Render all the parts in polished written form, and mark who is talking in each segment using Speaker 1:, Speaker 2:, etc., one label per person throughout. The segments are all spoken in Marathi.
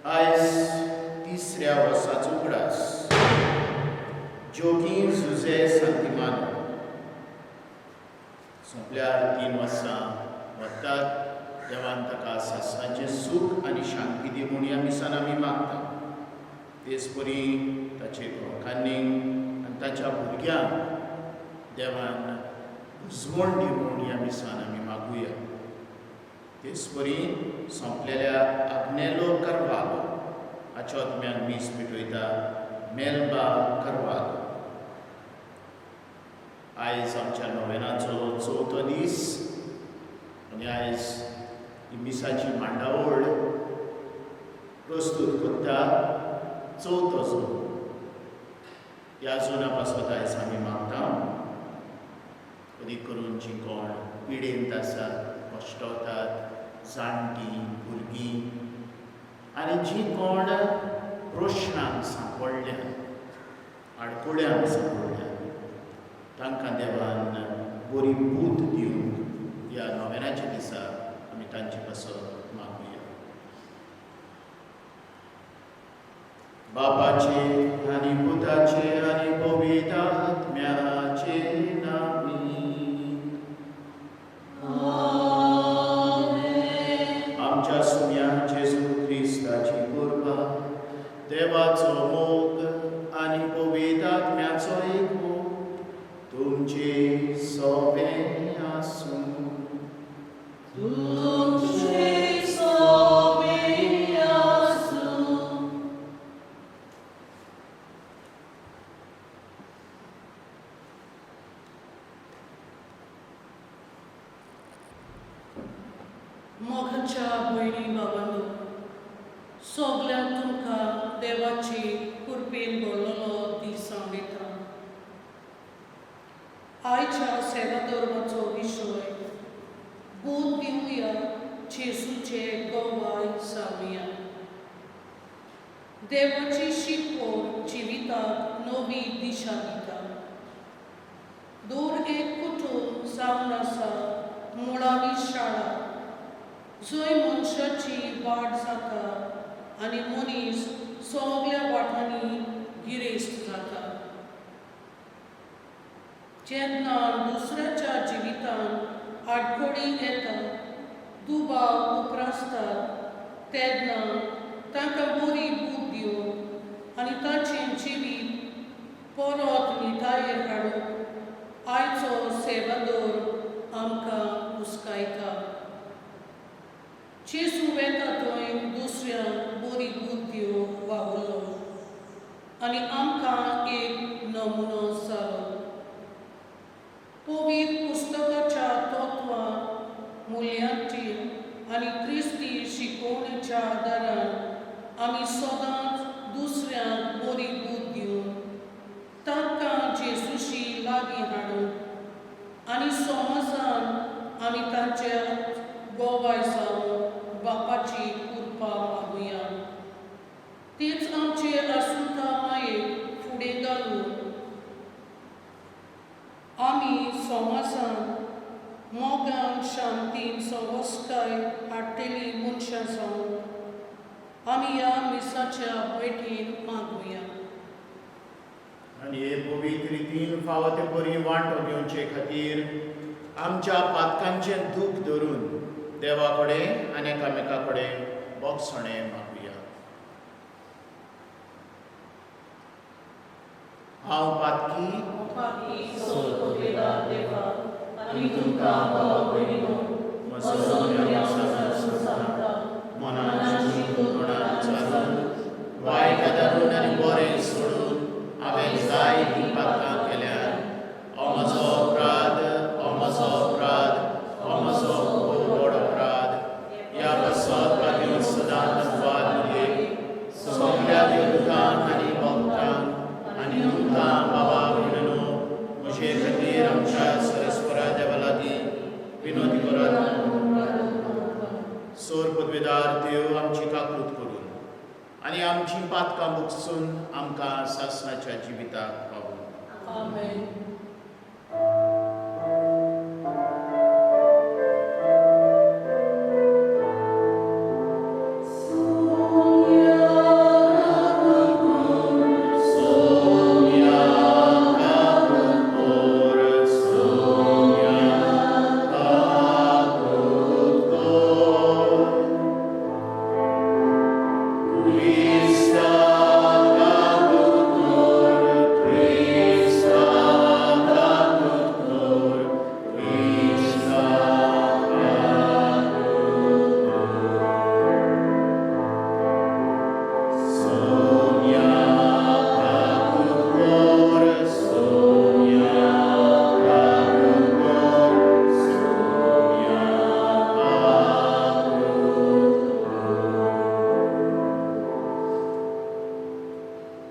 Speaker 1: आयज तिसऱ्या वर्साचो उगडास जोगी जुझे सांतिमानो सोंपल्यार 3 वर्सां वतात. देवान ताका सासणाचें सूख आनी शांती दी म्हूण ह्या मिसान आमी मागता. तेच परी ताचे घोवकांनीक आनी ताच्या भुरग्यांक देवान उजवण दी म्हूण ह्या मिसान आमी मागुया. तेच परी सोंपलेल्या आग्नेलो कार्वालो हाच्या आत्म्याक मीस पेटयता मेलबा कार्वालो. आयज आमच्या नोवेनाचो चवथो दीस आनी आयज ही मिसाची मांडावळ प्रस्तूत करता चवथोचो. ह्या जुना पासत आयज आमी मागता अदीक करून जीं कोण पिडेंत आसात, कश्टावतात, जाणटीं, भुरगीं आनी जीं कोण प्रश्नांक सांपडल्यात, आडकोड्यांक सांपडल्यात, तांकां देवान बरी बूद दिवंक ह्या नोवेनाच्या दिसा आमी तांचे पासत मागुया. बापाचे आनी पुताचे आनी पवित्र आत्म्याचे नांवान आमच्या सुम्या जेजू क्रिस्ताची कृपा, देवाचो मोग आनी पवित्र आत्म्याचो एकूच तुमचे सोबे आसूं.
Speaker 2: मोगाच्या भयणी भावांनो, सगल्यांक तुमकां देवाची कृपेन भरलेलो दीस सांगता. आयच्या सेवा धर्माचो विशय बूद दिवया जेजूचे गोवाय सांगुया. देवाची शिकवण जिविताक नवी दिशा दिता. दूर एक कुटुंब जावन आसा मुळावी शाळा, जंय मनशाची वाड जाता आनी मनीस सगल्या वाठांनी गिरेस्त जाता. जेन्ना दुसऱ्याच्या जिवितांत आडखळी येता, दुबाव उप्रासतात, तेन्ना तांकां बरी बूद दिवंक आनी तांचें जिवीत परत नितायेर हाडूंक आयचो सेवादोर आमकां हुस्कायता. जेजू वेता थंय दुसऱ्यांक बरी बूद दिवंक वावुरलो आनी आमकां एक नमुनो जालो. पवित्र पुस्तकाच्या तत्वां, मुल्यांचेर आनी क्रिस्ती शिकवणेच्या आदारान आमी सदांच दुसऱ्यांक बरी बूद दिवंक, तांकां जेजूशी लागीं हाडूंक आनी समाजान आमी तांच्यात गोवाय जावंक बापाची कृपा मागुया. तेच आमचे आसुता मायेक फुडें घालून आमी समाजांत मोगान शांतीन संवस्काय हाडटलीं मनशां जावंक आमी ह्या मिसाच्या भेटीन मागुया.
Speaker 1: आनी हे पवित्र रितीन फावो ते बरी वांटो घेवचे खातीर आमच्या पातकांचें दूख धरून देवा कडेन आनी एकामेका कडेन बोगसणें मागुया. हांव पातकी
Speaker 3: आनी तुमकां भाव भयणीनो,
Speaker 1: मनाची तोंडान चालून वायट धरून आनी बरें सोडून हांवें जायतीं पातकां केल्यात. हो म्हजो अपराध, हो म्हजो अपराध, हो म्हजो व्हड अपराध. ह्या बसत पातळीवर सदांच वाद दिले सगल्या देवदूतांक आनी भक्तांक आनी तुमकां बाबा भयणीनो, म्हजे खातीर आमच्या सरस्वरा देवा लागीं विनोदी करात. सोर पदवेदार देव आमची काकूत करून आनी आमची पातकां बुकसून आमकां सासणाच्या जिविताक पावून.
Speaker 2: आमेन.
Speaker 3: Sonia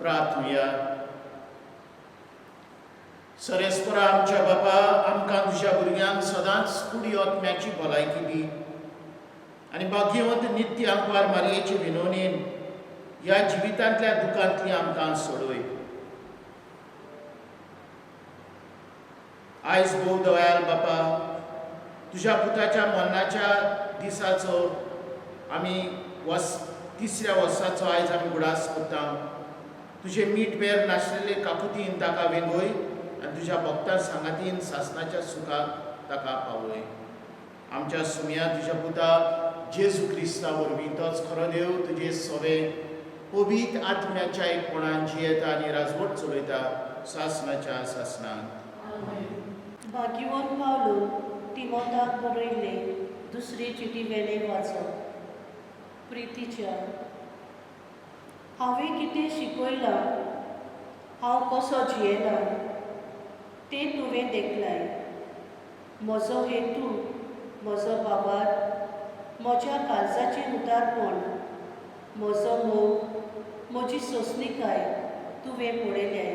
Speaker 1: प्रार्थुया. सरेस्परा आमच्या बापा, आमकां तुज्या भुरग्यांक सदांच कुडी ओतम्याची भलायकी दी आनी भाग्यवंत नित्य आंकवार मारयेचे विनवणेन ह्या जिवितांतल्या दुखांतली आमकां सोडोय. आयज भोव दयाल बापा, तुज्या पुताच्या मरणाच्या दिसाचो आमी तिसऱ्या वर्साचो आयज आमी उगडास करता. तुजे मीठ बेर नाशिल्ले काकुतीन ताका वेंगोय आनी तुज्या भक्तां सांगातीन सासणाच्या सुखाक ताका पावय. आमच्या सुमया तुज्या पुता जेजू क्रिस्ता वरवीं तोच खरो देव तुजे सोवे पवित्र आत्म्याच्या एकपणान जियेता आनी राजवट चलयता सासणाच्या सासणान.
Speaker 4: भाग्यवंत पावलो तिमोथाक बरयले दुसरी चिटी वेले वाचप. प्रितीच्या, हांवें कितें शिकयलां, हांव कसो जियेलां तें तुवें देखलाय. म्हजो हेतू, म्हजो बाबार, म्हज्या काळजाचें उदारपण, म्हजो मोग, म्हजी सोंसणीकाय तुवें पळयलें.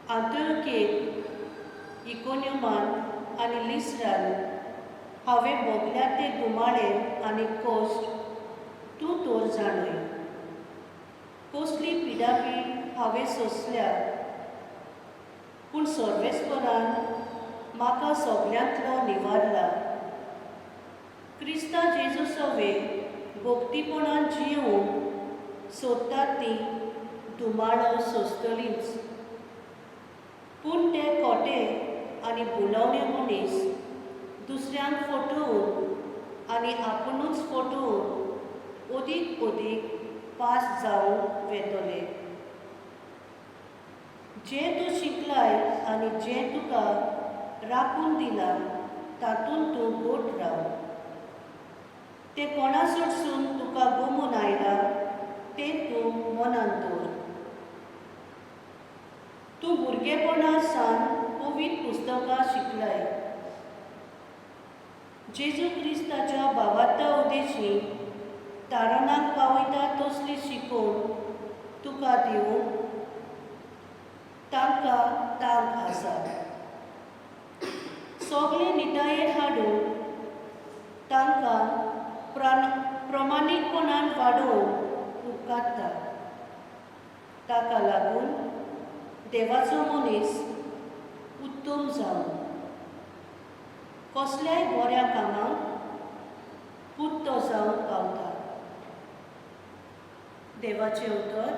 Speaker 4: आंतरकेक, इकोनियमान आनी लिस्रान हांवें भोगल्या ते गुमाळे आनी कोश्ट तूं तोर जाणय. कसली पिडापीड हांवें सोंसल्या, पूण सर्वेस्परान म्हाका सगल्यांतलो निवारला. क्रिस्ता जेजू सोवे भोक्तीपणान जियोंक सोदतात ती दुमाळो सोंसतलींच. पूण ते खोटे आनी बुलावणे मनीस दुसऱ्यांक फटोवन आनी आपुणूच फटोवन ओदीक पास जावंक वेतले. जें तूं शिकलाय आनी जें तुका राखून दिलां तातूंत तूं गोट राव. तें कोणा कडसून तुका गुमून आयलां तें तूं मनान दवर. तूं भुरगेपणा सावन पवित्र पुस्तकां शिकलाय. जेजू क्रिस्ताच्या भावार्था उदेशी तारणाक पावयता तसली शिकोवन तुका दिवंक तांकां तांक आसा. सगळे नितायेर हाडून तांकां प्रमाणीकपणान वाडोवंक उपकारता. ताका लागून देवाचो मनीस उत्तम जावन कसल्याय बऱ्या कामाक पुत्तो जावंक पावता. देवाचें उतर.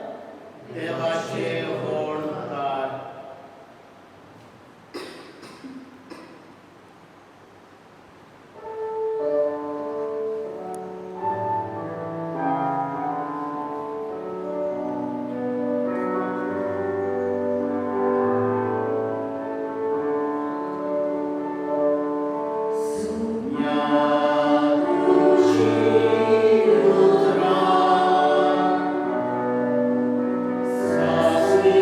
Speaker 1: देवाचे व्हड उपकार.
Speaker 3: Sasni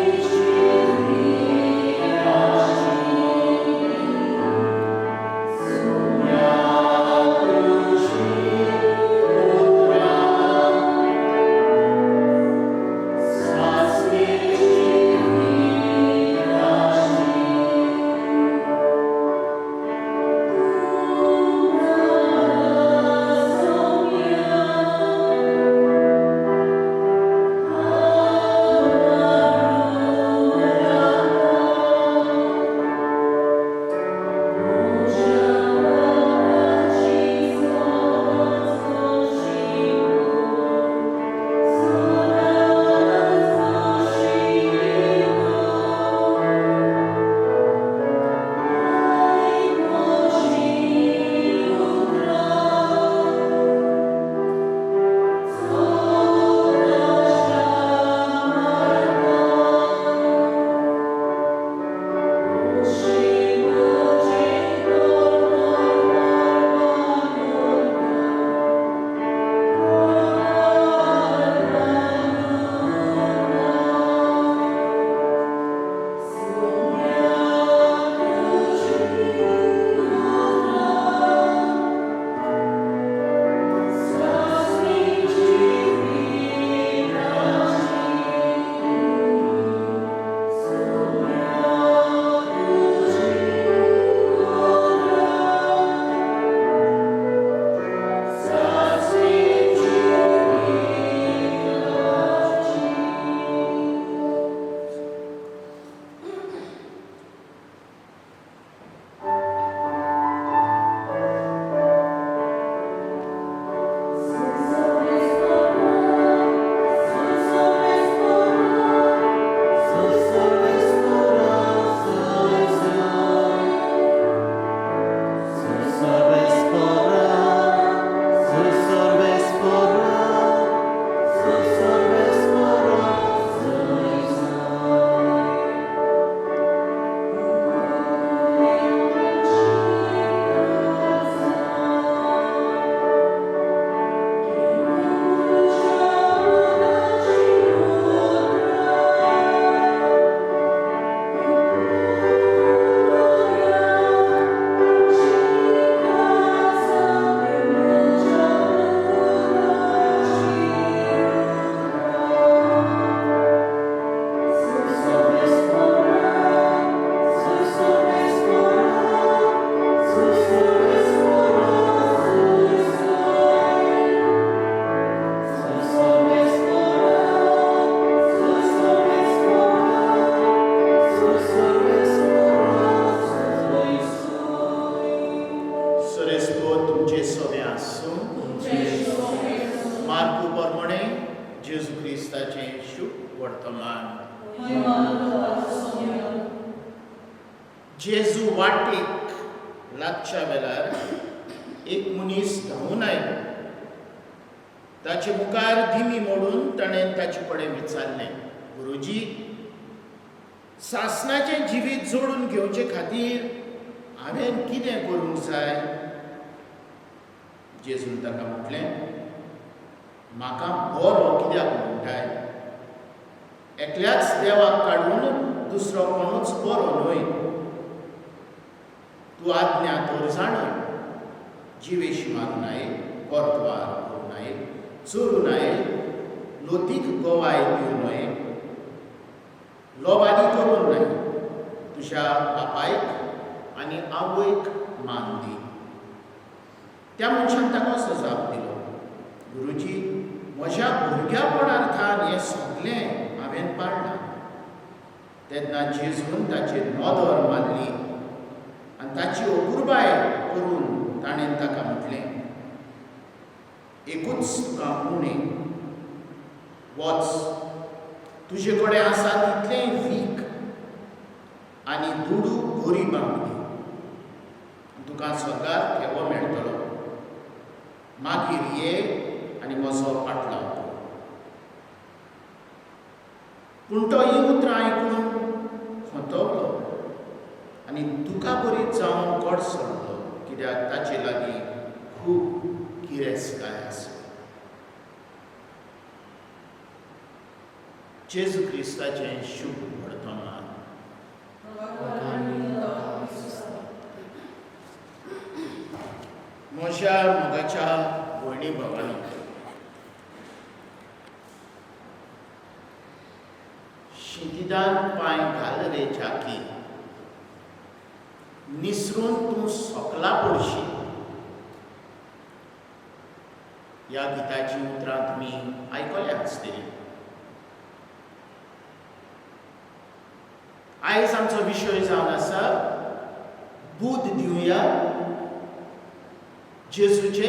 Speaker 1: जेजू क्रिस्ताचें शुभ वर्तमान. जेजू वाटेक लागच्या वेळार एक मनीस धांवन आयलो. ताचे मुखार दिमी मोडून ताणें ताचे कडेन विचारलें, गुरुजी, सासणाचें जिवीत जोडून घेवचे खातीर हांवें कितें करूंक जाय? जेजून ताका म्हटलें, म्हाका बरो कित्याक म्हणटाय? एकल्याच देवाक काडून दुसरो कोणूच बरो न्हय. तूं आज्ञा तर जाणय, जिवेशी मारूं न्हय, परतवार करूं न्हय, चोरूं न्हय, लोतीक गोवाय दिवं न्हय, लोबादी करूं न्हय, तुज्या बापायक आनी आवयक मान दी. त्या मनशान ताका असो जाप दिलो, गुरुजी, म्हज्या भुरग्यापणार्थान हें सगलें हांवें पाळलां. तेन्ना जेजून ताचेर नदर मारली आनी ताची अपुरबाय करून ताणें ताका म्हटलें, एकूच तुका उणें, वच, तुजे कडेन आसा तितलें वीक आनी दुडू गोरी बांग दी, तुका स्वर्गांत खेपो मेळटलो. मागीर ये आनी म्हजो फाटलो. पूण तो ही उतरां आयकून खोंतवलो आनी दुखाबरीत जावन कोड सोडलो, कित्याक ताचे लागीं खूब गिरेस्तकाय आसली. जेजू क्रिस्ताचें शुभ वर्तमान. म्हज्या मोगाच्या भयणी भावांनो, शिंतिदान पांय घाल रे झाकी, निसरून तूं सोकला पडशी. ह्या गिताची उतरां तुमी आयकल्या आसतलीं. आयज आमचो विशय जावन आसा बूद दिवया, जेजूचे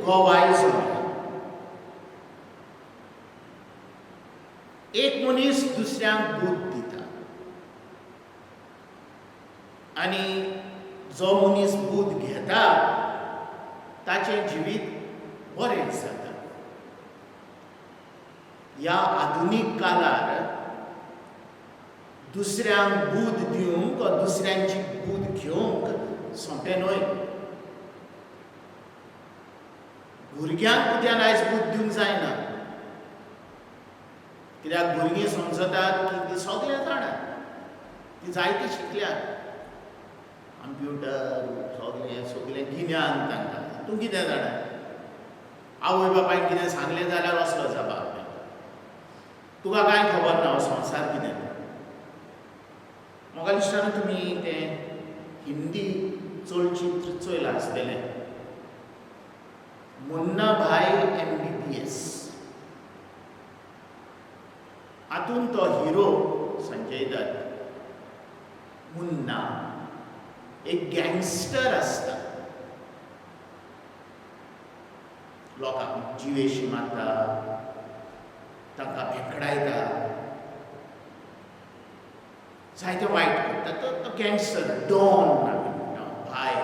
Speaker 1: गोवाय जावया. एक मनीस दुसऱ्यांक बूद दिता आनी जो मनीस बूद घेता ताचें जिवीत बरें जाता. ह्या आधुनीक काळार दुसऱ्यांक बूद दिवंक वा दुसऱ्यांची बूद घेवंक सोंपें न्हय. भुरग्यांक कित्याक आयज बूद दिवंक जायना? कित्याक भुरगीं समजतात की तीं सगलें जाणात, तीं जायतीं शिकल्यात. कंप्युटर सगलें गिन्यान तांकां. तूं कितें जाणा? आवय बापायन कितें सांगलें जाल्यार असलो जबाब मेळटा. तुका कांय खबर ना हो संवसार कितें. म्हाका दिसता तुमी तें हिंदी चलचित्र चोयलां आसतलें, मुन्ना भाई MBBS. हातूंत तो हिरो संजय दत्त मुन्ना एक गँगस्टर आसता. लोकांक जिवेशी मारता, तांकां भेकडायता, जायते वायट करता. तो गँगस्टर डॉन भाय.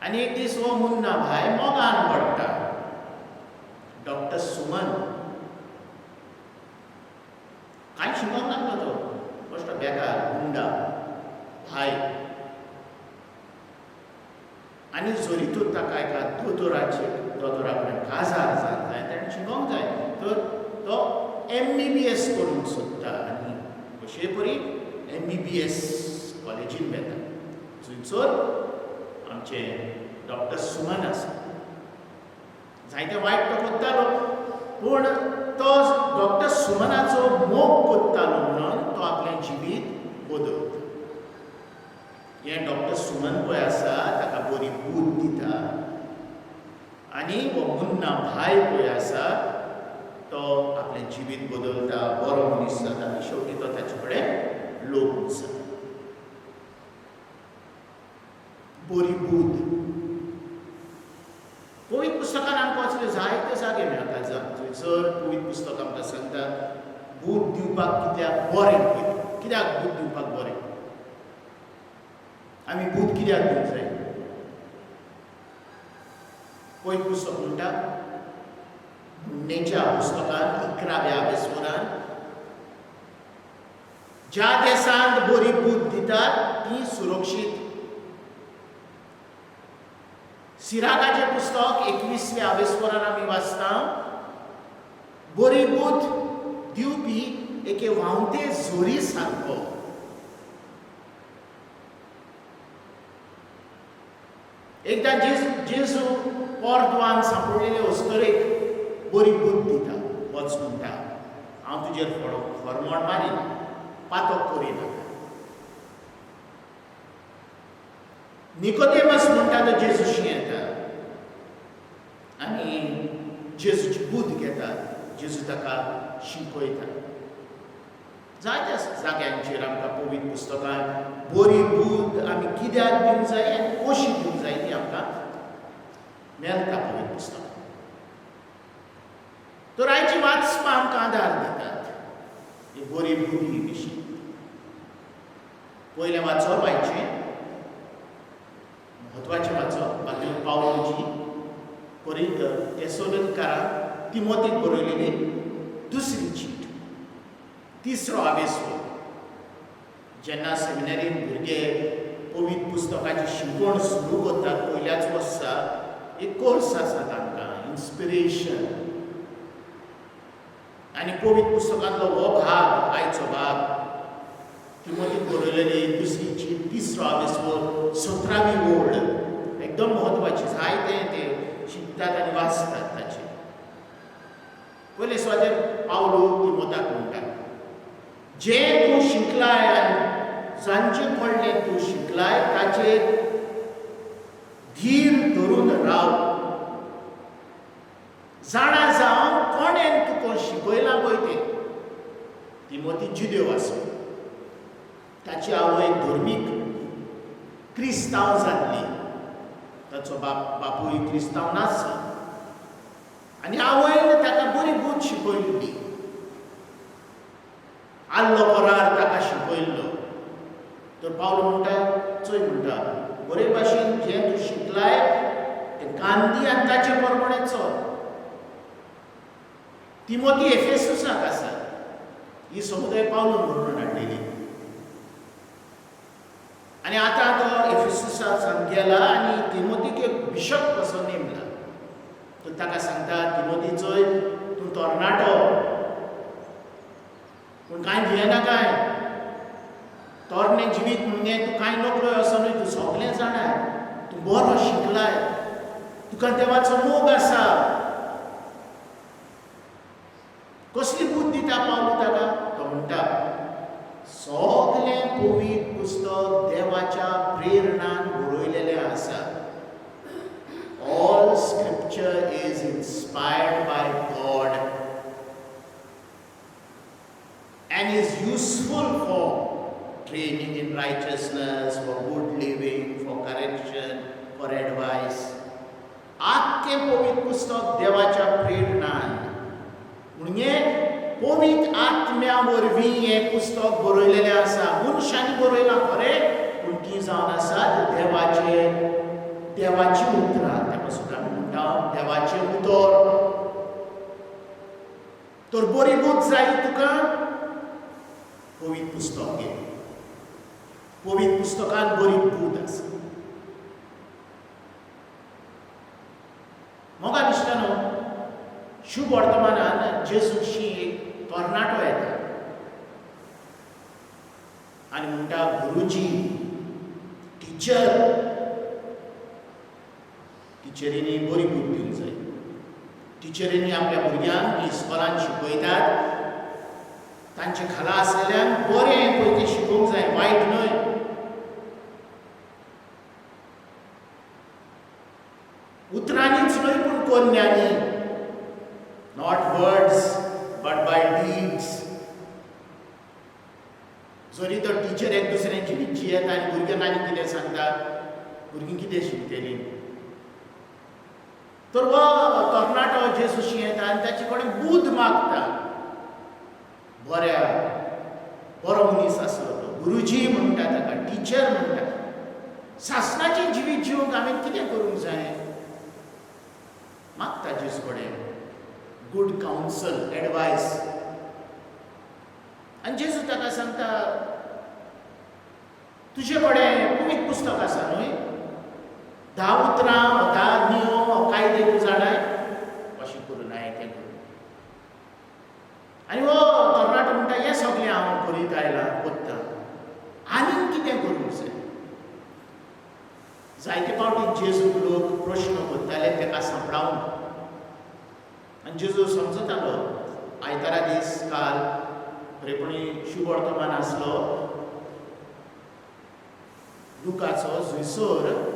Speaker 1: आनी एक दीस हो मुन्ना भाय मोगान पडटा. डॉक्टर सुमन कांय शिकोंक नासलो तो, फस्ट बेकार गुंडा भाय. आनी जोरीतूच ताका एका दोतोरा कडेन काजार जाय, ताणें शिकोंक जाय. तर तो MBBS करूंक सोदता आनी अशे परी MBBS कॉलेजीन वेता. थंयसर आमचे डॉक्टर सुमन आसा. जायते वायट तो कोत्तालो, पूण तो डॉक्टर सुमनाचो मोग कोत्तालो म्हणून तो आपलें जिवीत बदलता. हें डॉक्टर सुमन पळय आसा ताका बरी बूद दिता. आनी हो मुन्ना भाय पळय आसा तो आपलें जिवीत बदलता, बरो मनीस जाता आनी शेवटी तो ताचे कडेन लोक जाता. बरी बूद. पवित्र पुस्तकान आमकां असले जायते जागे मेळटा थंयसर पवित्र पुस्तक आमकां सांगता बूट दिवपाक कित्याक बरें, कित्याक बूट दिवपाक बरें. आमी बूट कित्याक दिवंक जाय? पवित्र पुस्तक म्हणटा म्हणणेच्या पुस्तकान 11व्या वेसवरान ज्या देशांत बरी बूट दितात ती सुरक्षीत. सिराकाचें पुस्तक 21व्या वेसवरान आमी वाचता बरी बूट दिवपी एके व्हांवते झोरी सारको. एकदां जेजू पोरदुआन सांपडलेले अस्तरेक बरी बूट दिता. वच म्हणटा हांव तुजेर फरमोण मारीन, पातक करिना. निकोदेमस म्हणटा तो जेजूशी येता आनी जेजूची बूट घेता. जेजू ताका शिकयता. जायत्या जाग्यांचेर आमकां पवित्र पुस्तकान बरी बूट आमी कित्याक दिवंक जाय आनी कशी दिवंक जाय ती आमकां मेळटा पवित्र पुस्तकान. तर आयची वाचपां आमकां आदार दितात ही बरी बूट ही विशीं. पयलें वाचप आयचें म्हत्वाचें वाचप बाकी पावलोची तेसोलिनकारांक तिमोथीक बरयलेली दुसरी चीट 3रो आवेसो. जेन्ना सेमिनारीन भुरगे पवित्र पुस्तकाची शिकवण सुरू करतात पयल्याच वर्सा एक कोर्स आसा तांकां इन्स्पिरेशन. आनी पवित्र पुस्तकांतलो हो भाग आयचो भाग तिमोथीक बरयलेली दुसरी चीट 3रो आवेसो 17वी ओळ एकदम म्हत्वाची. जायते ते शिकतात आनी वाचतात ताचेर. पयले सुवातेर पावलो तिमोथाक म्हणटा जें तूं शिकलाय आनी जांचें व्हडलें तूं शिकलाय ताचेर धीर धरून राव. जाणा जावन कोणेन तुका शिकयलां पळय तें. तिमोथी जुदेव आसा. ताची आवय धर्मीक क्रिस्तांव जाल्ली. ताचो बापूय क्रिस्तांव नासलो आनी आवयन ताका बरी बूट शिकयल्ली. आल्लो करार ताका शिकयल्लो. तर पावलो म्हणटा चोय म्हणटा बरे भाशेन जें तूं शिकलाय तें गांधी आनी ताचे प्रमाणें चल. तिमोथी एफेसुसाक आसा. ही समुदाय पावलो म्हणून हाडलेली आनी आतां तो एफेसुसाक गेला आनी तिमोथीक एक बिशप कसो नेमला. तो ताका सांगता तिमोथी चोय तूं तरणाटो पूण कांय भियेना काय. तरणे जिवीत म्हणजे तूं कांय नकळो असो न्हय. तूं सगळें जाणाय. तूं बरो शिकलाय. तुका देवाचो मोग आसा. कसली बूट दिता पावलो ताका? तो म्हणटा सगळें पवित्र पुस्तक देवाच्या प्रेरणान बरयलेलें आसा. All scripture is inspired by God and is useful for training in righteousness, for good living, for correction, for advice. आख्खें पवित्र पुस्तक देवाच्या प्रेरणान म्हणजे पवित्र आत्म्या वरवीं हें पुस्तक बरयलेलें आसा. मनशांनी बरयलां खरें पूण ती जावन आसात देवाची उतरां. ताका सुद्दां आमी म्हणटा देवाचें उतर. तर बरी बूट जाय तुका पवित्र पुस्तक घे. पवित्र पुस्तकान बरी बूट आसा. मोगा दिसता न्हू शुभ वर्तमानान जेजूशी एक तरणाटो येता आनी म्हणटा गुरुजी टिचर टिचरींनी बरी बूट दिवंक जाय. टिचरींनी आपल्या भुरग्यांक इस्कॉलान शिकयतात तांचे खाला आसलेल्यान बरें पळय तें शिकोवंक जाय वायट न्हय. उतरांनीच न्हय पूण कोन्यांनी. Not words but by deeds. जरी तो टिचर एक दुसऱ्यांची विची येता आनी भुरग्यांक आनी कितें सांगता भुरगीं कितें शिकतलीं. तर वो तरणाटो जेजूशी येता आनी ताचे कडेन बूद मागता. बरो मनीस आसलो तो, गुरुजी म्हणटा ताका, टिचर म्हणटा. सासणाचें जिवीत जिवंक हांवें कितें करूंक जाय? मागता जेजू कडेन गूड कावन्सल, एडवायस. आनी जेजू ताका सांगता, तुजे कडेन पवित्र पुस्तक आसा न्हय? 10 उतरां, 10 नियम, कायदे तूं जाणाय? अशें करून हांवें तें करूं. आनी हो तरणाटो म्हणटा, हें सगळें हांव करीत आयलां, कोत्तां. आनीक कितें करूंक जाय? जायते फावटी जेजूक लोक प्रश्न करताले ताका सांपडावन. आनी जेजू समजतालो. आयतारा दीस काल खरेपणी शुभ वर्तमान आसलो. लुकाचो जुंयसर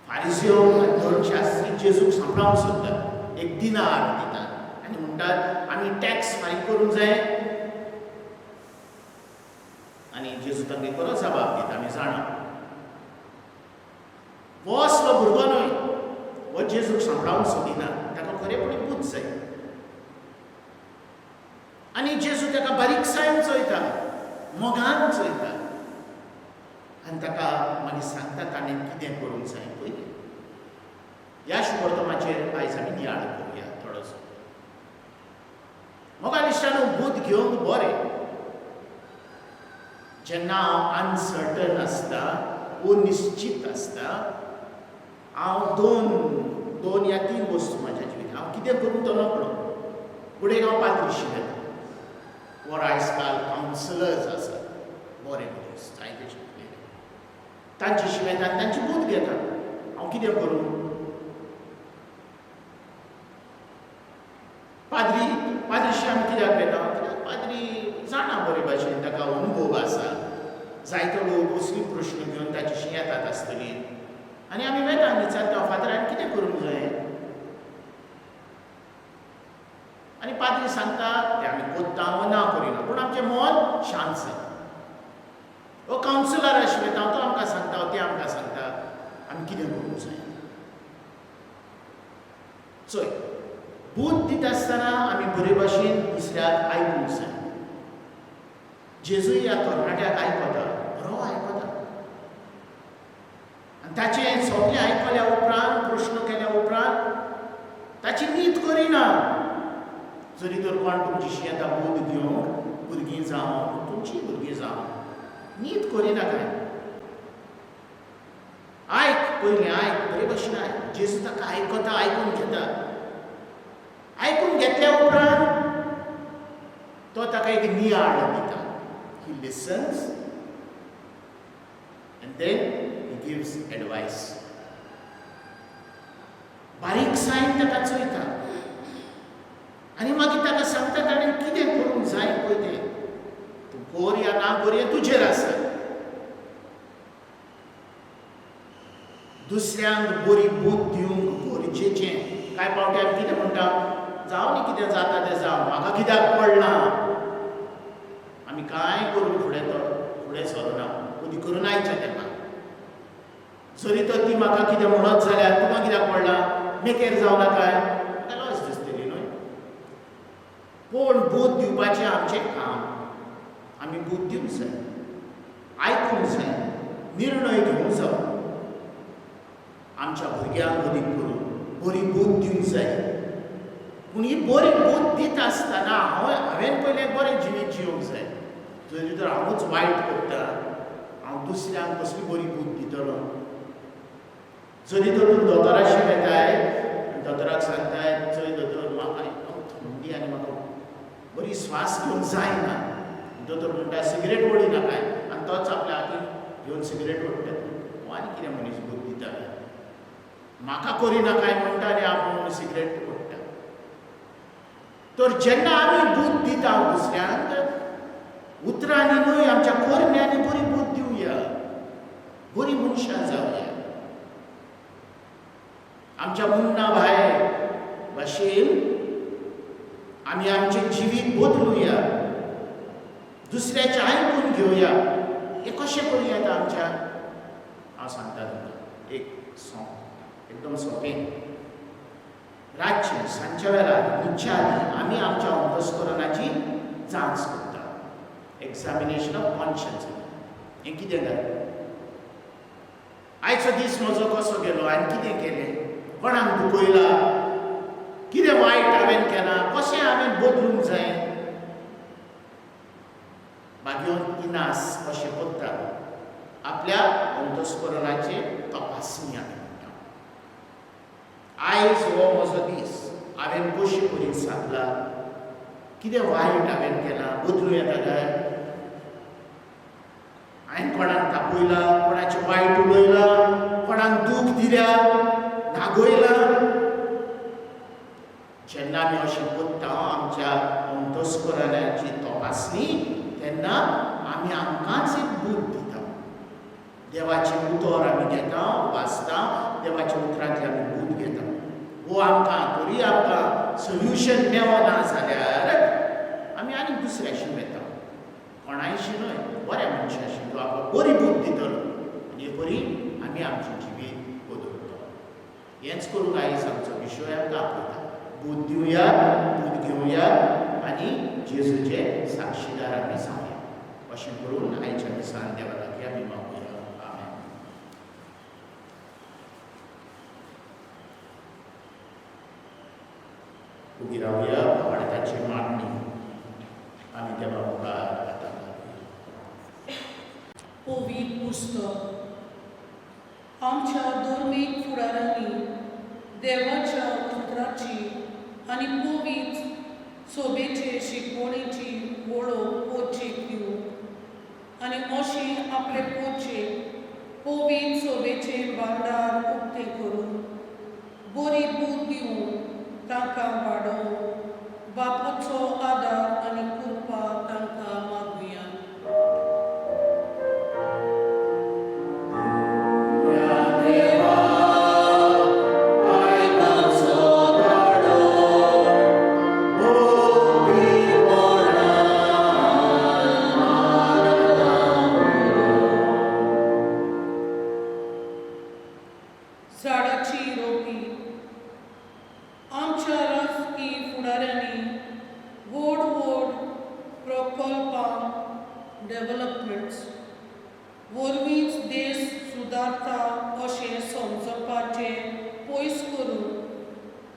Speaker 1: फारिजियो आनी धर्मशास्त्री जेजूक सांपडावंक सोदतात. एक दिनार दितात आनी म्हणटात, आमी टॅक्स फारीक करूंक जाय. आनी जेजू तांकां एक बरो जबाब दिता, आमी जाणा. हो असलो भुरगो न्हय, हो जेजूक सांपडावंक सोदिना. ताका खरेपणी बूद जाय. आनी जेजू ताका बारीकसायेन चोयता, मोगान चोयता. आनी ताका मागीर सांगता ताणें कितें करूंक जाय पळय. ह्या शुभ वर्तमाचेर आयज आमी नियाळ करुया थोडोसो. मोगान इश्टानो, बूद घेवंक बरें. जेन्ना हांव अनसर्टन आसता, अनिश्चित आसता, हांव दोन या 3 वस्तू म्हाज्या जिवितांत हांव कितें करूं तो नकळो. फुडें हांव पाद्री शिकयता. वर आयज काल कावन्सलर्स आसात, बरे मनीस जायते शिकलेले. तांची शिकयतात, तांची बूद घेतात. हांव कितें करूं? पाद्रीशी आमी कित्याक घेता? कित्याक पाद्री जाणा बरे भाशेन, ताका अनुभव आसा. जायतो लोक असली प्रश्न घेवन ताचेशी येतात आसतली. आनी आमी वेता आनी विचारता, फादरान कितें करूंक जाय? आनी पाद्री सांगता, तें आमी कोत्ता वा ना करिना, पूण आमचें मन शांत जाय. हो कावन्सिलर आशिल्लो, तो आमकां सांगता, ते आमकां सांगता, आमी कितें करूंक जाय. चोय, बूद दिता आसतना आमी बरे भाशेन दुसऱ्याक आयकूंक जाय. जेजूय ह्या तरणाट्याक आयकता, बरो आयकता. आनी ताचें सगळें आयकल्या उपरांत, प्रश्न केल्या उपरांत ताची नीत करिना. जरी तर कोण तुमचीशी येता बूद घेवंक, भुरगीं जावं, तुमचीं भुरगीं जावं, नीत करिना कांय. आयक, पयलीं आयक, बरे भाशेन आयक. जेजू ताका आयकता, आयकून घेता. आयकून घेतल्या उपरांत तो ताका एक नियाळ दिता. He listens and then he gives advice. बारीकसायेन ताका चोयता. आनी मागीर ताका सांगता ताणें कितें करूंक जाय पळय तें. तूं कर या ना कर हें तुजेर आसा. दुसऱ्यांक बरी बूद दिवंक गरजेचें. कांय फावटी आमी कितें म्हणटा, जावं न्ही कितें जाता तें जावं, म्हाका कित्याक पडना. आमी कांय करून फुडें सरना, मदीं करून आयच्या तेंका. जरी तर ती म्हाका कितें म्हणत जाल्यार तुका कित्याक पडला, मेकेर जावना काय, म्हाका लज दिसतली न्हय. पूण बूद दिवपाचें आमचें काम. आमी बूद दिवंक जाय, आयकूंक जाय, निर्णय घेवंक जाय. आमच्या भुरग्यांक मदीं करून बरी बूद दिवंक जाय. पूण ही बरी बूद दिता आसतना हांवें पयलें बरें जिवीत जिवंक जाय. जरी तर हांवूच वायट करता, हांव दुसऱ्यांक कसली बरी बूद दितलो. जरी तर तूं दोतोराशी येताय, दोतोराक सांगताय, चोय दोतोर म्हाका थंडी आनी म्हाका बरी स्वास घेवंक जायना. दोतोर म्हणटा सिगरेट ओडी नाकाय, आनी तोच आपल्या हातीन घेवन सिगरेट ओडटा. हो आनी कितें मनीस बूद दिता. म्हाका करिना काय म्हणटा आनी आपूण सिगरेट ओडटा. तर जेन्ना आमी बूद दिता दुसऱ्यांक, उतरांनी न्हय आमच्या कर्म्यांनी बरी बूद दिवया, बरी मनशां जावया. आमच्या मुन्ना भायर भाशेन आमी आमचें जिवीत बदलुया, दुसऱ्याचें आयकून घेवया. हें कशें करूं येता आमच्या? हांव सांगता तुमकां. एक एकदम सोंपें रातचे सांजच्या वेळार न्हिदच्या आदीं आमी आमच्या अंतस्करणाची जांच करता एक्झामिनेशन ऑफ कॉन्शियन्स हें कितें जालें आयचो दीस म्हजो कसो गेलो आनी कितें केलें कोणाक दुखयला कितें वायट हांवें केलां कशें हांवें बदलूंक जाय मागीर इनास कशें करता आपल्या अंतस्करणाचे तपासणी आमी म्हणटा आयज हो म्हजो दीस हांवें कशी करून सारला कितें वायट हांवें केलां बदलूं येता काय हांवें कोणाक तापयलां कोणाचें वायट उलयलां कोणाक दूख दिल्या नागयलां जेन्ना आमी अशें करता आमच्या अंतस्करणाची तपासणी तेन्ना आमी आमकांच एक बूध दिता देवाचें उतर आमी घेता वाचता देवाच्या उतरांतलें आमी बूध घेता वो आमकां तरी आमकां सोल्युशन मेळना जाल्यार आमी आनी दुसऱ्याशी वेता कोणायशी न्हय बऱ्या मनशाशी तो आमकां बरी बूध दितलो आनी बरी आमी आमची जिवीत बदलतलो हेंच करून आयज आमचो विशय आमकां आपयता बूध दिवया बूध घेवया आनी जेजूचे साक्षीदार आमी जावया अशें करून आयच्या दिसान देवा लागीं आमी मागुया आमेन उबी रावया आवडताची मागणी आमी देवा मुखार आतां
Speaker 2: पवित्र पुस्तक आमच्या धर्मीक फुडाऱ्यांनी देवाच्या उतराची आनी पवित्र सोबेचे शिकवणेची वळख पोचेक दिवंक आनी अशी आपले पोचेक पवित्र सोबेचे भांडार उक्ते करून बरी बूद दिवंक तांकां वाडोवंक बापाचो आदार आनी कृपा तांकां मागुया झाडाची रोपी आमच्या राजकीय फुडाऱ्यांनी व्हड व्हड प्रकल्पां डेव्हलपमेंट्स वरवींच देश सुदारता अशें समजपाचें पयस करून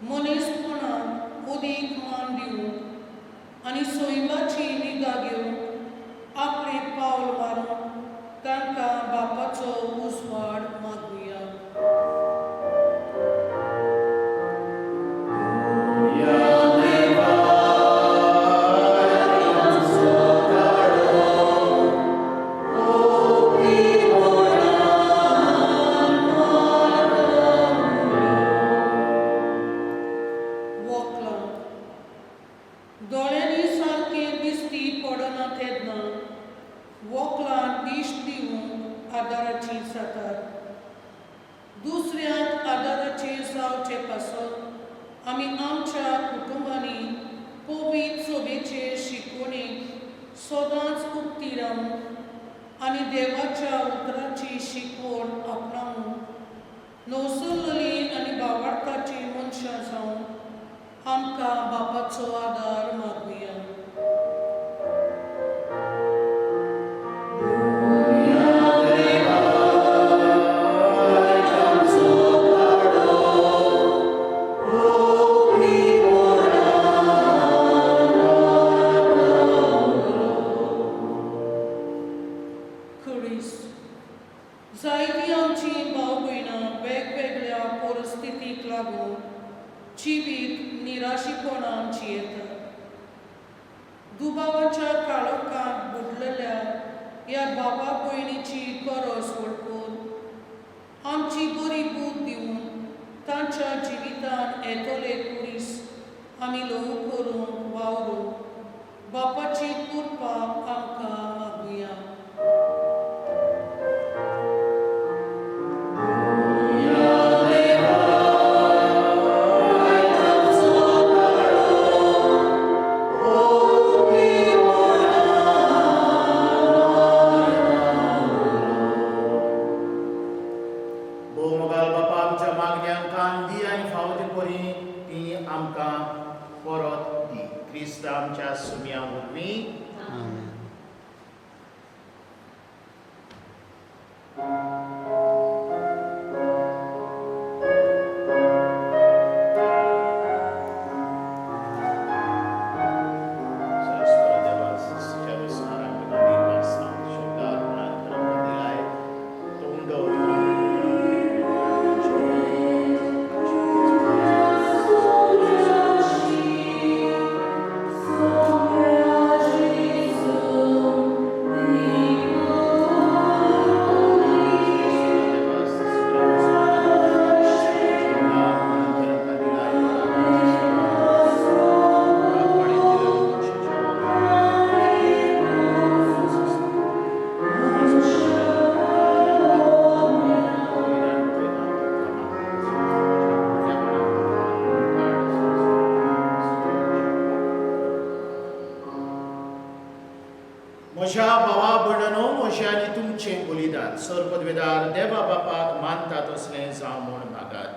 Speaker 2: मनीसपणाक अदीक मान दिवंक आनी सैमाची निगा घेवंक आपले पावल मारूंक तांकां बापाचो उजवाड मागुया दोळ्यांनी सारकें दिसती पडना तेन्ना वखलां दिश्ट दिवंक आदाराची जातात दुसऱ्याक आदाराचेर जावचे पासत आमी आमच्या कुटुंबांनी पवित्र सोबेचे शिकवणेक सदांच उक्ती रावंक आनी देवाच्या उतराची शिकवण आपणावंक नवसरलेली आनी भावार्थाची मनशां जावन आमकां बापाचो आदार मागुया जायतीं आमची भाव भयणां वेगवेगळ्या परिस्थितीक लागून जिवीत निराशीपणान जियेतात दुबावाच्या काळोखांत बुडलेल्या ह्या बाबा भयणीची गरज वळखून आमची बरी बूद दिवून तांच्या जिवितान येतले कुडीस आमी ल्हव करूंक वावरूंक बापाची कृपा आमकां मागुया
Speaker 1: Bom, Baba. आमकां परत दी. क्रिस्त आमच्या सुम्या वरवीं
Speaker 3: आमेन.
Speaker 1: म्हज्या भावा भयणनो, म्हजें आनी तुमचें बलिदान सरपदवेदार देवा बापाक मानता तसलें जावं म्हूण मागात.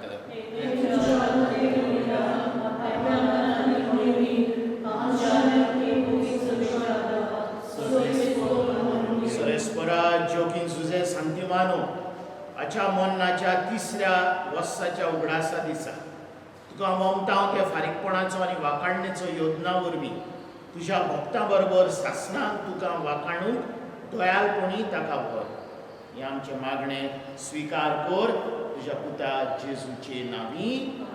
Speaker 1: Sorespora Joaquim José Santimano, हाच्या मरणाच्या 3ऱ्या वर्साच्या उगडासा दिसा तुका ममतांव ते फारीकपणाचो आनी वाखाणणेचो योजना वरवीं तुज्या भक्तां बरोबर सासणाक तुका वाखाणूंक दयाळपणी ताका व्हर. हें आमचें मागणें स्विकार कर तुज्या पुता जेजूचे नांवीं.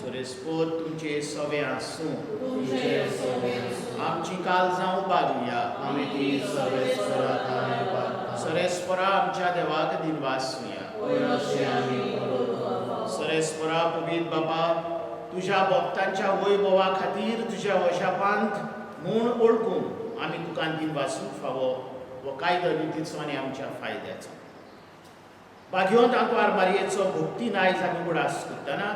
Speaker 1: सोरेस्पोर तुमचे सवे आसूं. आमची काळजां उबारुया. सरेस्परा आमच्या देवाक दिनवासूया. सरेस्परा पवित्र बाबा, तुज्या भक्तांच्या वैभवा खातीर तुज्या वशापांत म्हूण ओळखून आमी तुका दिनवासूंक फावो हो कायदो रितीचो आनी आमच्या फायद्याचो. भाग्योंत आंतवार मारयेचो भक्ती नायज आमी उडास करतना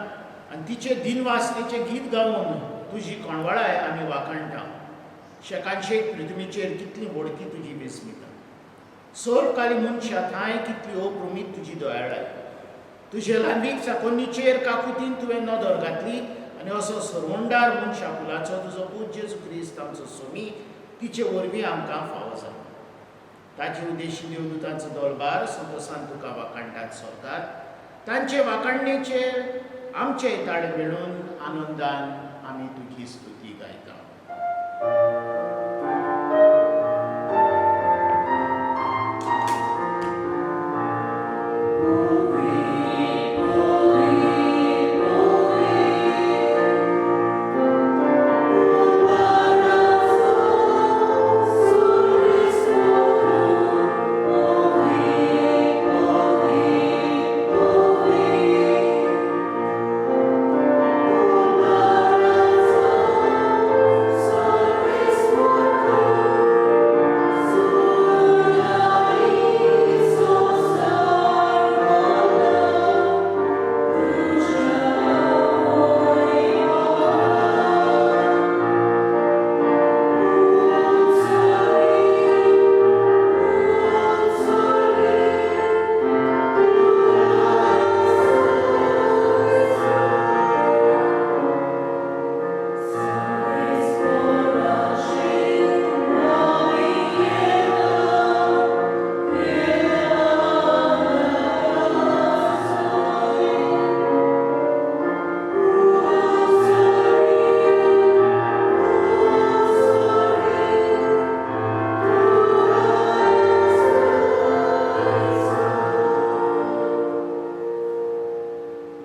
Speaker 1: आनी तिचे दिनवासनेचें गीत गावन तुजी कोणवळाय आमी वाखाणटा. शेकांचे पृथ्वीचेर कितली व्हडकी तुजी विस्मिता. सोरकाली मनशा थंय कितली अप्रुमीत तुजी दयाळाय. तुजे ल्हानवीक चाकोन्नीचेर काकुतीन तुवें नदर घातली आनी असो सरवंडार मनशा कुलाचो तुजो पूत जेजू क्रिस्त आमचो सोमी तिचे वरवीं आमकां फावो जाला. ताचे उद्देशी देवदूतांचो दरबार संतोशान तुका वाखाणटात सरकार. तांचे वाखाणणेचेर आमचे ताळे मेळून आनंदान आमी तुजी स्तुती गायता.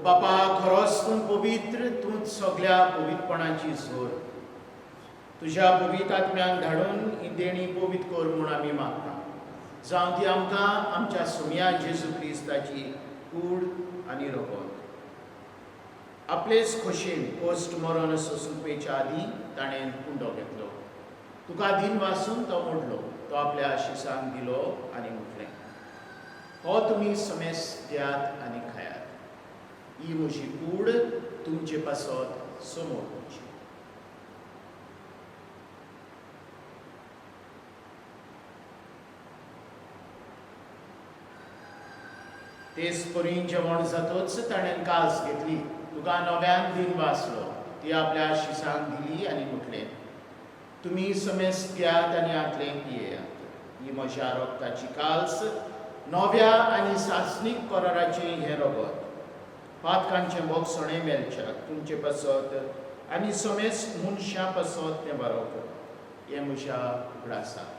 Speaker 1: बापा, खरोच तूं पवित्र, तूंच सगळ्या पवित्रपणाची झोर. तुज्या पवित्र आत्म्याक धाडून ही देणी पवित्र कर म्हूण आमी मागता. जावं ती आमकां आमच्या सुम्या जेजू क्रिस्ताची कूड आनी रगत. आपलेच खोशेन पोस्ट मरण सोंसुपेच्या आदीं ताणें कुंडो घेतलो. तुका दिन वासून तो मोडलो. तो आपल्या आशिसांक दिलो आनी म्हटलें, हो तुमी समेस घेयात आनी खायात. ही म्हजी कूड तुमचे पासत समोर तुमची. तेच परी जेवण जातोच ताणें कास घेतली. तुका नव्यान दिन वासलो. ती आपल्या शिसांक दिली आनी म्हटलें, तुमी समेस्त घेयात आनी हातलें पियेयात. ही म्हज्या रोगताची काल्स, नव्या आनी सासणीक कराराचें हें रगत. पातकांचें बोगसणें मेलच्याक तुमचे पासत आनी समेस्त मनशां पासत तें बरोवप. हें म्हज्या उगडासाक.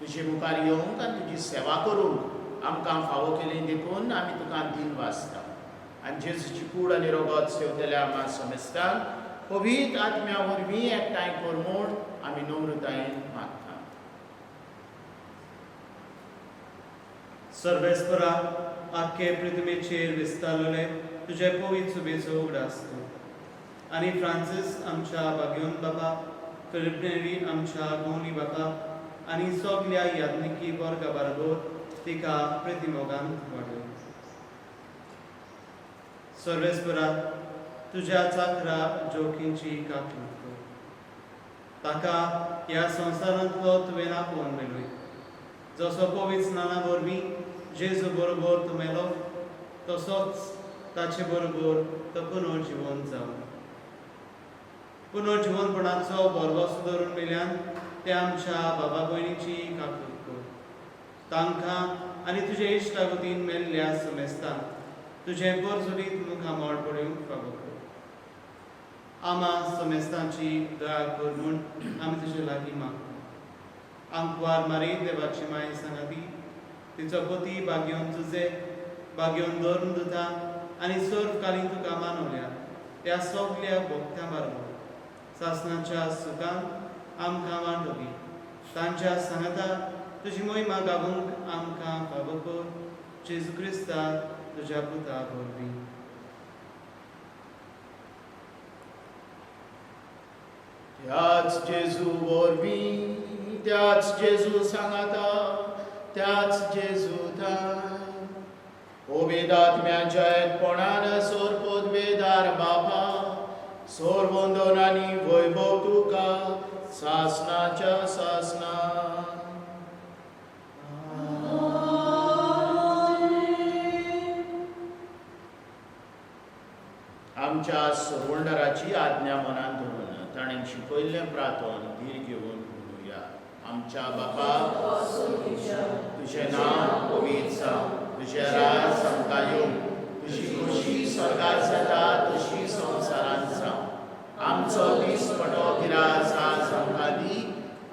Speaker 1: तुजे मुखार येवंक आनी तुजी सेवा करूंक आमकां फावो केलें देखून आमी तुका दिन वाचता. आनी जेजूची कूड आनी रगत सेवतल्या आम्हा समेस्तांक पवित्र आत्म्या वरवीं एकठांय कर म्हूण आमी नम्रतायेन मागता.
Speaker 5: सर्वेस्परा आख्खे पृथ्वीचेर विस्तारलेले तुजे पवित्र सुबेचो उगडास तूं. आनी फ्रांसीस आमच्या बागयोन बाबा, फिलिप नेरी आमच्या गोवली बाबा आनी सगल्या याज्ञिकी वर्गा बरोबर तिका प्रतिमोगांत वाडय. सर्वेस्परा तुज्या चाकरा जोखींची कापणूक कर. ताका ह्या संवसारांतलो तुवें आपोवन मेळय. जसो पवित्र स्नाना वरवीं जेजू बरोबर तूं मेलो, तसोच ताचे बरोबर तो पुनर्जीवन जावं. पुनर्जीवनपणाचो बरगो सुदारून मेल्यान ते आमच्या बाबा भयणीची काकूट कर. तांकां आनी तुजे इश्टागतीन मेल्ल्या समेस्तांक तुजें बरजुलीत मुखार मोड पडूंक फावो कर. आमा समेस्तांची दया कर म्हूण आमी तुजे लागीं मागता. आंकवार मारी देवाची माय सांगाती, तिचो पती बागयोन तुजे बागयोन धरून दिता आनी सर्व कालीन तुका मानवल्या त्या सगल्या भोगत्यां बरोबर सासणाच्या सुखांत आमकां वांटोवी. तांच्या सांगाता तुजी मोहिमा गावूंक आमकां फावो कर. जेजू क्रिस्ता तुज्या पुता वरवीं.
Speaker 1: त्याच जेजू वरवीं, त्याच जेजू सांगाता, त्याच जेजू थाय. ओ वेदात्म्याच्या एकपणान सोर पदवेदार बापा, सोर वंदन आनी वैभव तुका सासणाच्या सासना. आमच्या सरवंडराची आज्ञा मनात धरून ताणें शिकयल्लें प्रार्थन धीर घेवन म्हणुया. आमच्या बापा, तुजें नांव पवित्र जावं, तुजें राज आमकां येवं, तुजी खोशी स्वर्गांत जाता तशी संवसारांत जावं. आमचो दीस पडो गिरास आज आमकां दी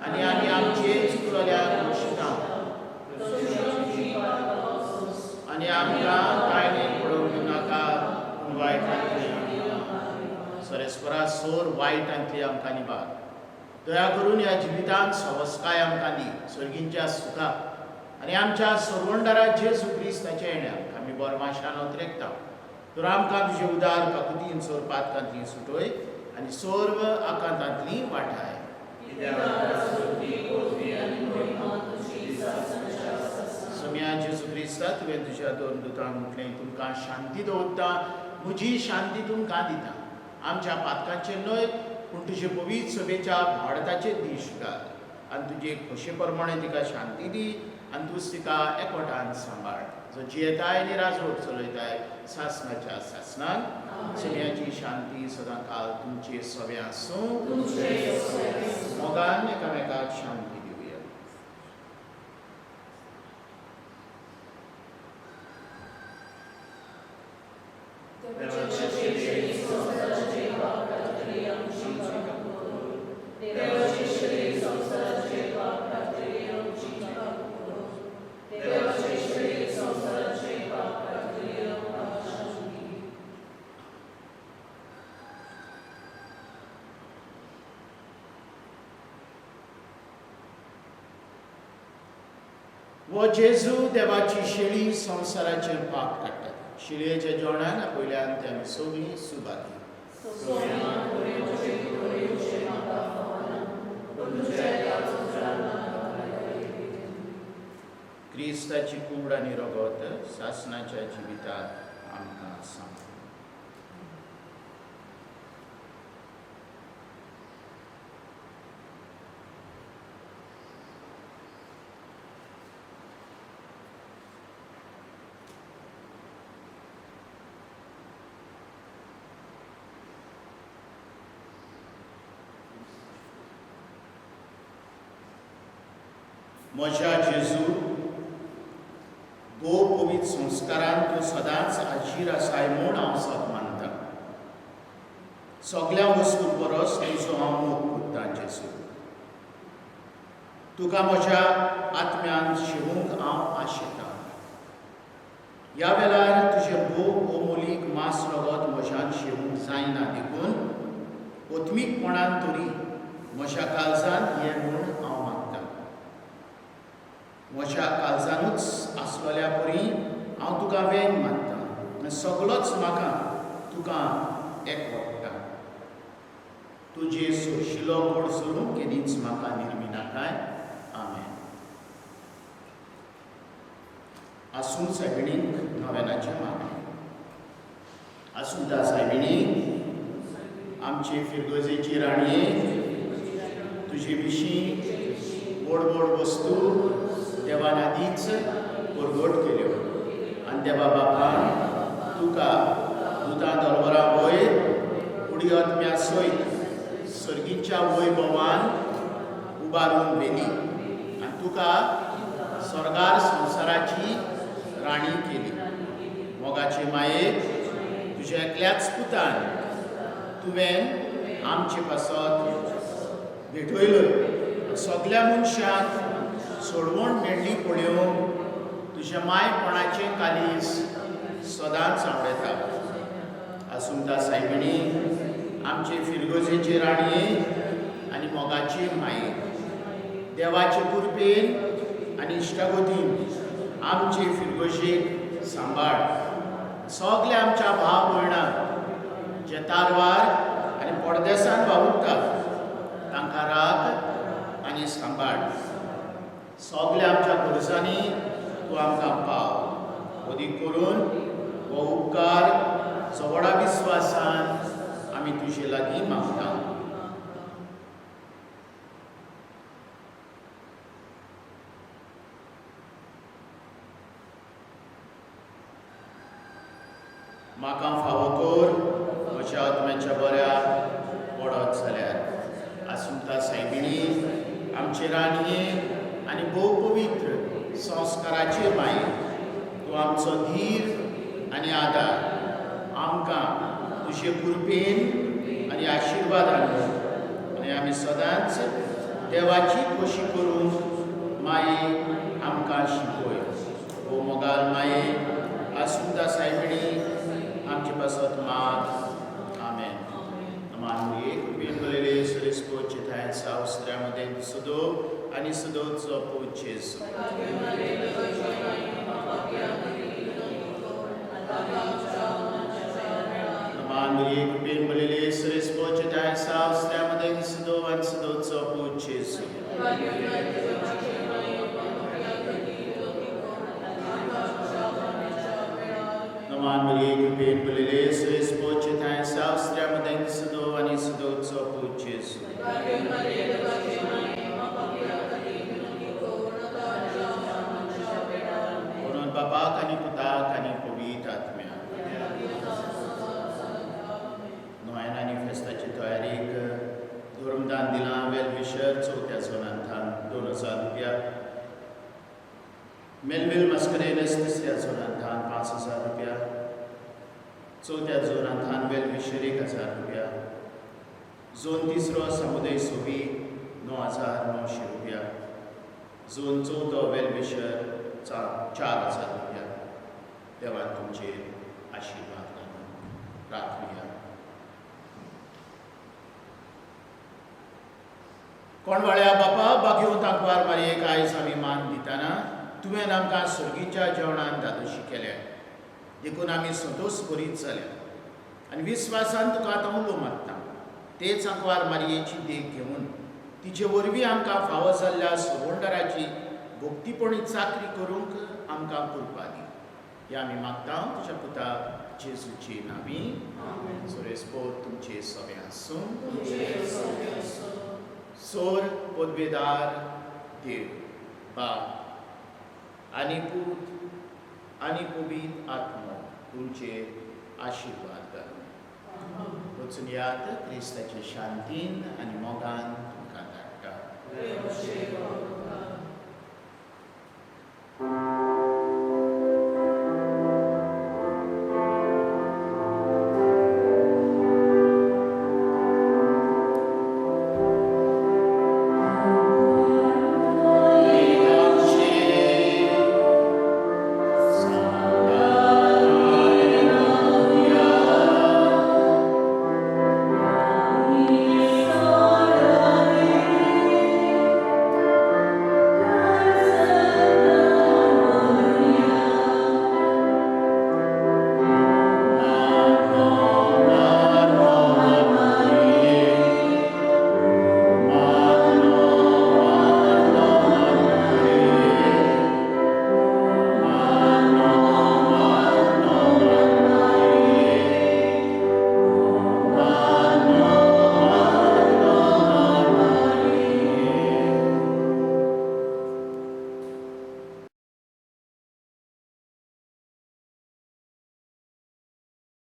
Speaker 1: आनी आमी आमचेर चुकलोल्यांक बक्षिता आनी आमकां कांयणेक पडोवंक दिवनाका पूण वायटांतली. सरेस्परा सोर वायटांतली आमकां निबार. दया करून ह्या जिवितांत सवस्काय आमकां दी सर्गींच्या सुखाक आनी आमच्या सरवंडरा जेजू क्रिस्ताच्या येण्याक आमी बोरमाशान ओतरेकता. तर आमकां तुजे उदार काकुतीन सोर पातकांतली सुटोय आनी सोर्व आकांतांतली वाटाय. सम्या जेजू क्रिस्ता तुवें तुज्या दोन दुतांक म्हटलें, तुमकां शांती दवरता, म्हजी शांती तुमकां दिता. आमच्या पातकांचेर न्हय पूण तुजे पवित्र सभेच्या भारताचेर दीश घाल आनी तुजे खोशे प्रमाणे तिका शांती दी आनी तूंच तिका एकवटान सांबाळ. जो जियेताय आनी राजवट चलयताय सासणाच्या सासणान. सगळ्यांची शांती सदां काल तुमचे सव्या आसूं. मोगान एकामेकाक शांती दिवया. वो जेजू देवाची शेळी संवसाराचेर पाप काडटात. शिळयेच्या जेवणान पयल्यान ते आमी सगळीं सुबाती. क्रिस्ताची कूड आनी रगत सासणाच्या जिवितांत आमकां सांग. म्हज्या जेजू, भोव पवित्र संस्कारान तूं सदांच आजीर आसाय म्हूण हांव सत मानतां. सगळ्या वस्तू परस तुजो हांव मोग करतां जेजू. तुका म्हज्या आत्म्यान शिवूंक हांव आशेतां. ह्या वेळार तुजें भोव अमोलीक मास रगत म्हज्यान शिवूंक जायना देखून ओत्मीकपणान तरी म्हज्या काळजांत ये म्हूण हांव मागतां. म्हज्या काळजानूच आसलेल्या परी हांव तुका वेन मानतां. सगळोच म्हाका तुका एकवटता. तुजे सोशिलो कोड सोडून केदींच म्हाका निर्मिनाकाय. आमेन. आसूं सायबिणीक नव्यानाचे मागणे. आसूं सायबिणी आमचे फिरगोजेची राणये, तुजे विशीं व्हड व्हड वस्तू देवान आदींच परगट केल्यो आनी देवा बापान तुका दुदां दलवरां वयर उडी आत्म्या सयत सर्गीच्या वैभवान उबारून व्हेली आनी तुका स्वर्गार संवसाराची राणी केली. मोगाचे मायेक तुज्या एकल्याच पुतान तुवें आमचे पासत भेटयलो. सगळ्या मनशांक सोडवण मेळ्ळी पळोवन तुज्या मायपणाचें कालीज सदांच आवडटा. आसूं सायबिणी आमचे फिरगोजेचे राणये आनी मोगाचे माये, देवाचे कृपेन आनी इश्टागोतीन आमचे फिरगोजेक सांबाळ. सगल्या आमच्या भाव भयणांक जे तारवार आनी पडदेसान वावुरतात तांकां राख आनी सांबाळ. सगल्या आमच्या गरजांनी तूं आमकां पाव. ओदी करून हो उपकार चवडा विस्वासान आमी तुजे लागीं मागता. म्हाका फावो कर म्हज्या आत्म्याच्या बऱ्याक पडत जाल्यार. आसूं सायबिणी आमचे राणये आनी भोव पवित्र संस्काराचे माये, तूं आमचो धीर आनी आदार. आमकां तुजे कृपेन आनी आशिर्वादान आनी आमी सदांच देवाची खोशी करूंक माये आमकां शिकय. ओ मोगाल माये, आसूं सायबिणी आमचे पासत माग. आमेन. Amanwie, wielbelele Srysko, czytając Austriam, den Sudo, ani Sudowco po Jezu. Amanwie, wielbelele Srysko, czytając Austriam, den Sudo, ani Sudowco po Jezu. Amanwie, wielbelele Srysko, czytając Austriam, den Sudo, ani Sudowco po Jezu. म्हणून बापाक आनी पुताक आनी पवित्र आत्म्याक. नोयनानी फेस्ताची तयारीक धर्मदान दिलां. वेलविशर चवथ्या झोनांतान 2000 रुपया. मेलविल मास्करेनस तिसऱ्या झोनांतान 5000 रुपया. चवथ्या झोनांतान वेलविशर 1000 रुपया. झोन तिसरो समुदाय सोवी 9900 रुपया. झोन चवथो वेलविशर 4000 रुपया. देवान तुमचेर आशिर्वाद घालूं. प्रार्थना. कोणवाळ्या बापा बागयो तांकवार मारयेक आयज आमी मान दिताना तुवें आमकां सर्गीच्या जेवणान धादोशी केल्या देखून आमी संतोश करीत जाल्या आनी विस्वासान तुका आतां उलो मागता तेच आंकवार मारयेची देख घेवन तिचे वरवीं आमकां फावो जाल्ल्या सोबोंडाराची भोक्तीपणी चाकरी करूंक आमकां करपा दी हें आमी मागता तुज्या पुता जेजूची नांवी सुरेस्पोर तुमचे सगळे आसूं सोर पदवेदार देव बाप आनी पूत आनी पबीत आत्मो तुमचे आशिर्वाद घालूं वचून यात क्रिस्ताचे शांतीन आनी मोगान तुमकां धाडटा